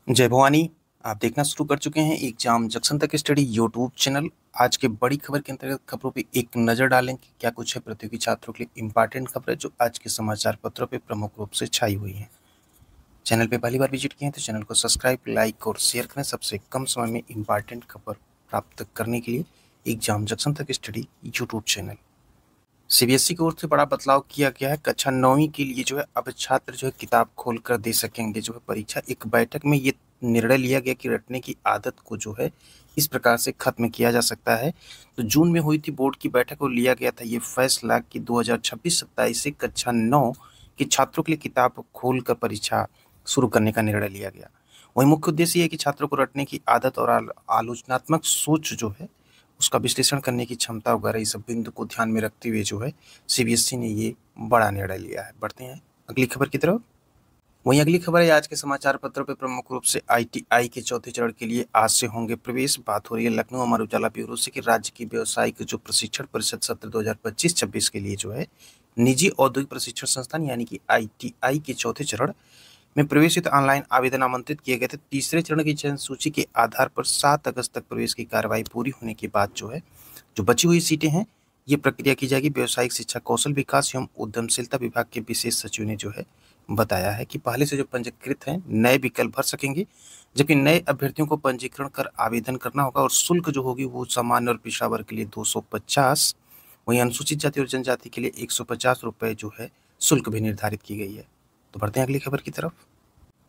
जय भवानी। आप देखना शुरू कर चुके हैं एग्जाम जंक्शन तक स्टडी यूट्यूब चैनल। आज के बड़ी खबर के अंतर्गत खबरों पे एक नजर डालें कि क्या कुछ है प्रतियोगी छात्रों के लिए इंपॉर्टेंट खबरें जो आज के समाचार पत्रों पे प्रमुख रूप से छाई हुई हैं। चैनल पे पहली बार विजिट किए हैं तो चैनल को सब्सक्राइब, लाइक और शेयर करें सबसे कम समय में इंपॉर्टेंट खबर प्राप्त करने के लिए एग्जाम जंक्शन तक स्टडी यूट्यूब चैनल। सीबीएसई की ओर से बड़ा बदलाव किया गया है। कक्षा 9वीं के लिए जो है अब छात्र जो है किताब खोल कर दे सकेंगे जो है परीक्षा। एक बैठक में ये निर्णय लिया गया कि रटने की आदत को जो है इस प्रकार से खत्म किया जा सकता है। तो जून में हुई थी बोर्ड की बैठक और लिया गया था ये फैसला कि 2026-27 से कक्षा 9 के छात्रों के लिए किताब खोल कर परीक्षा शुरू करने का निर्णय लिया गया। वही मुख्य उद्देश्य ये है कि छात्रों को रटने की आदत और आलोचनात्मक सोच जो है उसका विश्लेषण करने की क्षमता वगैरह इस सब बिंदु को ध्यान में रखते हुए जो है सीबीएसई ने ये बड़ा निर्णय लिया है। बढ़ते हैं अगली खबर की तरफ। वहीं अगली खबर है आज के समाचार पत्रों पर प्रमुख रूप से आईटीआई के चौथे चरण के लिए आज से होंगे प्रवेश। बात हो रही है लखनऊ अमर उजाला ब्यूरो से कि राज्य की व्यावसायिक जो प्रशिक्षण परिषद सत्र 2025-26 के लिए जो है निजी औद्योगिक प्रशिक्षण संस्थान यानी कि आईटीआई के चौथे चरण में प्रवेश हेतु ऑनलाइन आवेदन आमंत्रित किए गए थे। तीसरे चरण की चयन सूची के आधार पर 7 अगस्त तक प्रवेश की कार्रवाई पूरी होने के बाद जो है जो बची हुई सीटें हैं ये प्रक्रिया की जाएगी। व्यावसायिक शिक्षा कौशल विकास एवं उद्यमशीलता विभाग के विशेष सचिव ने जो है बताया है कि पहले से जो पंजीकृत हैं नए विकल्प भर सकेंगे, जबकि नए अभ्यर्थियों को पंजीकरण कर आवेदन करना होगा और शुल्क जो होगी वो सामान्य और पिछड़ा वर्ग के लिए 250, वहीं अनुसूचित जाति और जनजाति के लिए 150 रुपए जो है शुल्क भी निर्धारित की गई है। तो बढ़ते हैं अगली खबर की तरफ।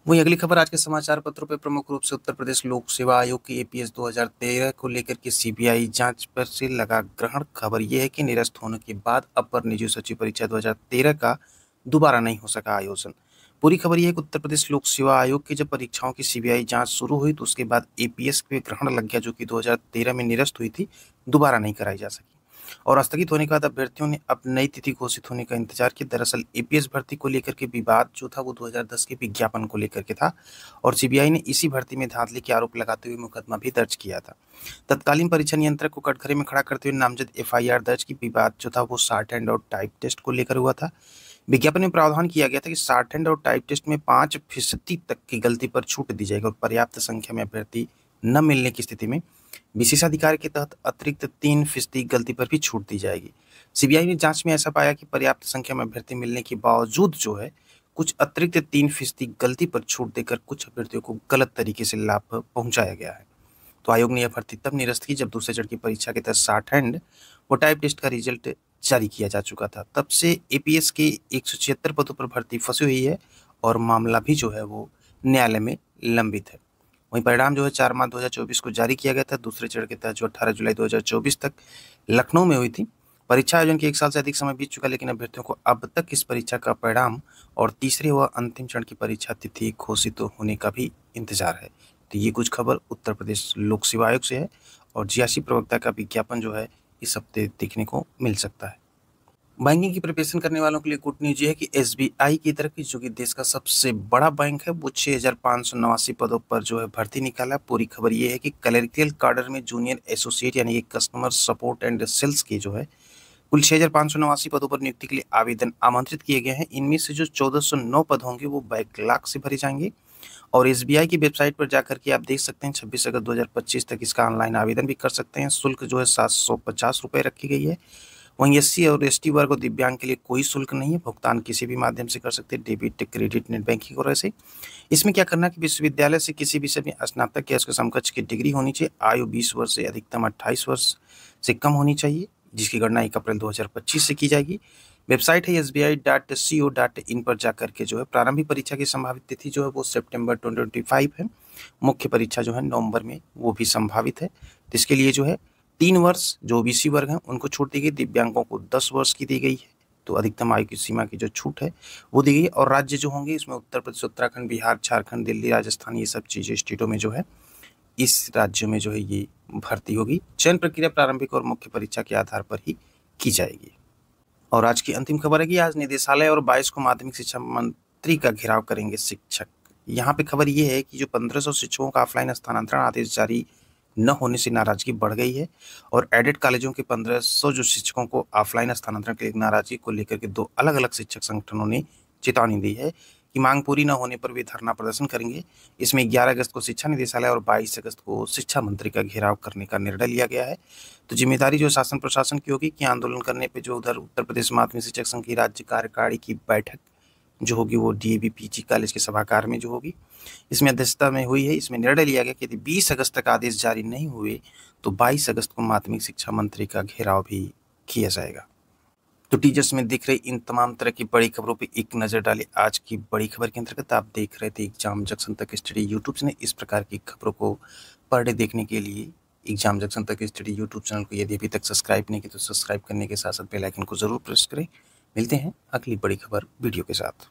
वहीं अगली खबर आज के समाचार पत्रों पर प्रमुख रूप से उत्तर प्रदेश लोक सेवा आयोग की एपीएस 2013 को लेकर के सीबीआई जांच पर से लगा ग्रहण। खबर यह है कि निरस्त होने के बाद अपर निजी सचिव परीक्षा 2013 का दोबारा नहीं हो सका आयोजन। पूरी खबर यह है कि उत्तर प्रदेश लोक सेवा आयोग की जब परीक्षाओं की सीबीआई जांच शुरू हुई तो उसके बाद एपीएस पे ग्रहण लग गया जो कि 2013 में निरस्त हुई थी, दोबारा नहीं कराई जा सकी और स्थगित होने के बाद अभ्यर्थियों ने अब नई तिथि घोषित होने का इंतजार किया। दरअसल एपीएस भर्ती को लेकर के विवाद जो था वो 2010 के विज्ञापन को लेकर के था और सीबीआई ने इसी भर्ती में धांधली के आरोप लगाते हुए मुकदमा भी दर्ज किया था। तत्कालीन परीक्षा नियंत्रक को कटघरे में खड़ा करते हुए नामजद एफआईआर दर्ज की। विवाद जो था वो शॉर्ट हैंड और टाइप टेस्ट को लेकर हुआ था। विज्ञापन में प्रावधान किया गया था कि शॉर्ट हैंड और टाइप टेस्ट में 5% तक की गलती पर छूट दी जाएगी और पर्याप्त संख्या में अभ्यर्थी न मिलने की स्थिति में विशेषाधिकार के तहत अतिरिक्त 3% गलती पर भी छूट दी जाएगी। सीबीआई ने जांच में ऐसा पाया कि पर्याप्त संख्या में अभ्यर्थी मिलने के बावजूद जो है कुछ अतिरिक्त 3% गलती पर छूट देकर कुछ अभ्यर्थियों को गलत तरीके से लाभ पहुंचाया गया है। तो आयोग ने यह भर्ती तब निरस्त की जब दूसरे चरण की परीक्षा के तहत शॉर्ट हैंड और टाइप टेस्ट का रिजल्ट जारी किया जा चुका था। तब से एपीएस के 176 पदों पर भर्ती फंसी हुई है और मामला भी जो है वो न्यायालय में लंबित है। वहीं परिणाम जो है 4 मार्च 2024 को जारी किया गया था। दूसरे चरण के तहत जो 18 जुलाई 2024 तक लखनऊ में हुई थी। परीक्षा आयोजन के 1 साल से अधिक समय बीत चुका लेकिन अभ्यर्थियों को अब तक इस परीक्षा का परिणाम और तीसरे व अंतिम चरण की परीक्षा तिथि घोषित होने का भी इंतजार है। तो ये कुछ खबर उत्तर प्रदेश लोक सेवा आयोग से है और जीआरसी प्रवक्ता का विज्ञापन जो है इस हफ्ते देखने को मिल सकता है। बैंकिंग की प्रिपरेशन करने वालों के लिए गुड न्यूज ये है कि एसबीआई की तरफ जो कि देश का सबसे बड़ा बैंक है वो 6,589 पदों पर जो है भर्ती निकाला। पूरी खबर ये है कि क्लरिकल काडर में जूनियर एसोसिएट यानी कि कस्टमर सपोर्ट एंड सेल्स की जो है कुल 6,589 पदों पर नियुक्ति के लिए आवेदन आमंत्रित किए गए हैं। इनमें से जो 1,409 पद होंगे वो बैकलॉग से भरे जाएंगे और एसबीआई की वेबसाइट पर जाकर के आप देख सकते हैं 26 अगस्त 2025 तक इसका ऑनलाइन आवेदन भी कर सकते हैं। शुल्क जो है 750 रुपये रखी गई है। वहीं एससी और एसटी वर्ग और दिव्यांग के लिए कोई शुल्क नहीं है। भुगतान किसी भी माध्यम से कर सकते हैं, डेबिट, क्रेडिट, नेट बैंकिंग और ऐसे। इसमें क्या करना है कि विश्वविद्यालय से किसी विषय में स्नातक या उसके समकक्ष की डिग्री होनी चाहिए। आयु 20 वर्ष से अधिकतम 28 वर्ष से कम होनी चाहिए, जिसकी गणना 1 अप्रैल 2025 से की जाएगी। वेबसाइट है sbi.co.in पर जाकर के जो है प्रारंभिक परीक्षा की संभावित तिथि जो है वो सितंबर 2025 है। मुख्य परीक्षा जो है नवंबर में वो भी संभावित है। तो इसके लिए जो है 3 वर्ष जो ओबीसी वर्ग हैं उनको छूट दी गई, दिव्यांगों को 10 वर्ष की दी गई है। तो अधिकतम आयु की सीमा की जो छूट है वो दी गई और राज्य जो होंगे इसमें उत्तर प्रदेश, उत्तराखंड, बिहार, झारखंड, दिल्ली, राजस्थान ये सब चीज़ें स्टेटों में जो है इस राज्य में जो है ये भर्ती होगी। चयन प्रक्रिया प्रारंभिक और मुख्य परीक्षा के आधार पर ही की जाएगी। और आज की अंतिम खबर है कि आज निदेशालय और 22 को माध्यमिक शिक्षा मंत्री का घेराव करेंगे शिक्षक। यहाँ पे खबर ये है कि जो 1500 शिक्षकों का ऑफलाइन स्थानांतरण आदेश जारी न होने से नाराजगी बढ़ गई है और एडेड कॉलेजों के 1500 जो शिक्षकों को ऑफलाइन स्थानांतरण के नाराजगी को लेकर के 2 अलग अलग शिक्षक संगठनों ने चेतावनी दी है की मांग पूरी न होने पर वे धरना प्रदर्शन करेंगे। इसमें 11 अगस्त को शिक्षा निदेशालय और 22 अगस्त को शिक्षा मंत्री का घेराव करने का निर्णय लिया गया है। तो जिम्मेदारी जो शासन प्रशासन की होगी कि आंदोलन करने पे जो उधर उत्तर प्रदेश माध्यमिक शिक्षक संघ की राज्य कार्यकारिणी की बैठक जो होगी वो डीएवी पीजी कॉलेज के सभागार में जो होगी, इसमें अध्यक्षता में हुई है। इसमें निर्णय लिया गया कि यदि 20 अगस्त तक आदेश जारी नहीं हुए तो 22 अगस्त को माध्यमिक शिक्षा मंत्री का घेराव भी किया जाएगा। तो टीचर्स में दिख रही इन तमाम तरह की बड़ी खबरों पे एक नज़र डालें। आज की बड़ी खबर के अंतर्गत आप देख रहे थे एग्जाम जंक्शन तक स्टडी यूट्यूब ने इस प्रकार की खबरों को पर डे देखने के लिए एग्जाम जंक्शन तक स्टडी यूट्यूब चैनल को यदि अभी तक सब्सक्राइब नहीं किया तो सब्सक्राइब करने के साथ साथ बेल आइकन को जरूर प्रेस करें। मिलते हैं अगली बड़ी खबर वीडियो के साथ।